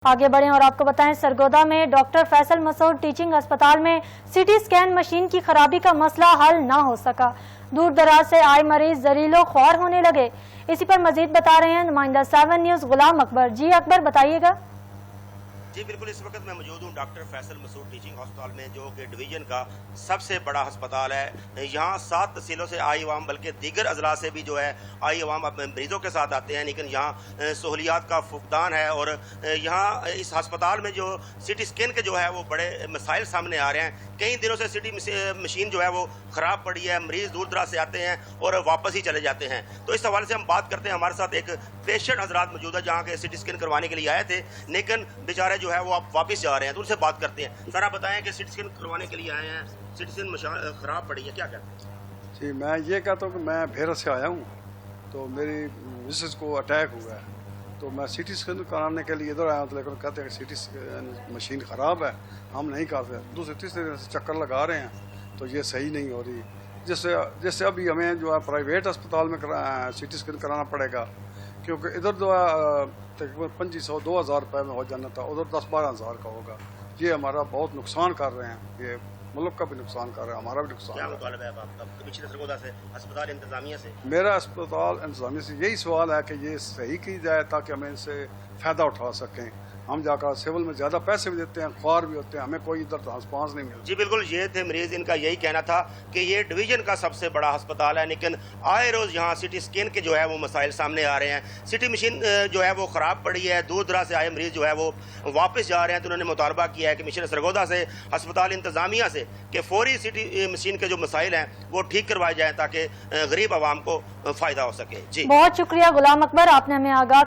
आगे बढ़ें और आपको बताएं, सरगोदा में डॉक्टर फैसल मसूद टीचिंग अस्पताल में सीटी स्कैन मशीन की खराबी का मसला हल ना हो सका। दूर दराज से आए मरीज जरीलो ख्वार होने लगे। इसी पर मजीद बता रहे हैं नुमाइंदा 7 न्यूज़ गुलाम अकबर। जी अकबर, बताइएगा। जी बिल्कुल, इस वक्त मैं मौजूद हूँ डॉक्टर फैसल मसूद टीचिंग अस्पताल में, जो कि डिवीजन का सबसे बड़ा अस्पताल है। यहाँ 7 तहसीलों से आई अवाम, बल्कि दीगर अजला से भी जो है आई अवाम अपने मरीजों के साथ आते हैं, लेकिन यहाँ सहूलियात का फुकदान है। और यहाँ इस अस्पताल में जो सिटी स्कैन के जो है वो बड़े मसाइल सामने आ रहे हैं। कई दिनों से सिटी मशीन जो है वो ख़राब पड़ी है, मरीज़ दूर दराज से आते हैं और वापस ही चले जाते हैं। तो इस हवाले से हम बात करते हैं। हमारे साथ एक पेशेंट हजरात मौजूद है जहाँ के सिटी स्कैन करवाने के लिए आए थे, लेकिन बेचारे जो है वो आप वापस जा रहे हैं। तो उनसे बात करते हैं। सर आप बताएं कि सिटी स्कैन करवाने के लिए आए हैं, सिटी स्कैन मशीन ख़राब पड़ी है, क्या कहते हैं? जी, मैं ये कहता हूँ कि मैं भेरत से आया हूँ, तो मेरी मिसेस को अटैक हुआ है, तो मैं सिटी स्कैन कराने के लिए इधर आया हूँ। तो लेकिन कहते हैं कि सिटी स्कैन मशीन ख़राब है, हम नहीं करते। दूसरे तीसरे दिन से चक्कर लगा रहे हैं, तो ये सही नहीं हो रही। जैसे अभी हमें जो है प्राइवेट अस्पताल में सिटी स्कैन कराना पड़ेगा, क्योंकि इधर जो है तकरीबन 2500-2000 रुपये में हो जाना था, उधर 10-12 हज़ार का होगा। ये हमारा बहुत नुकसान कर रहे हैं, ये मुल्क का भी नुकसान कर रहा है, हमारा भी नुकसान। क्या मुतालबा है आपका कमिश्नर सरगोदा से, अस्पताल इंतजामिया से? मेरा अस्पताल इंतजामिया से यही सवाल है कि ये सही की जाए ताकि हमें इनसे फ़ायदा उठा सकें। हम जाकर सिविल में ज़्यादा पैसे भी देते हैं, ख्वार भी होते हैं, हमें कोई इधर रिस्पांस नहीं मिलता। जी बिल्कुल, ये थे मरीज, इनका यही कहना था कि ये डिवीजन का सबसे बड़ा अस्पताल है, लेकिन आए रोज़ यहाँ सिटी स्कैन के जो है वो मसाइल सामने आ रहे हैं। सिटी मशीन जो है वो ख़राब पड़ी है, दूर दराज से आए मरीज जो है वो वापस जा रहे हैं। तो उन्होंने मुतालबा किया है कि कमिश्नर सरगोदा से, अस्पताल इंतजामिया से, कि फौरी सिटी मशीन के जो मसाइल हैं वो ठीक करवाए जाएँ ताकि गरीब आवाम को फ़ायदा हो सके। जी बहुत शुक्रिया गुलाम अकबर, आपने हमें आगाह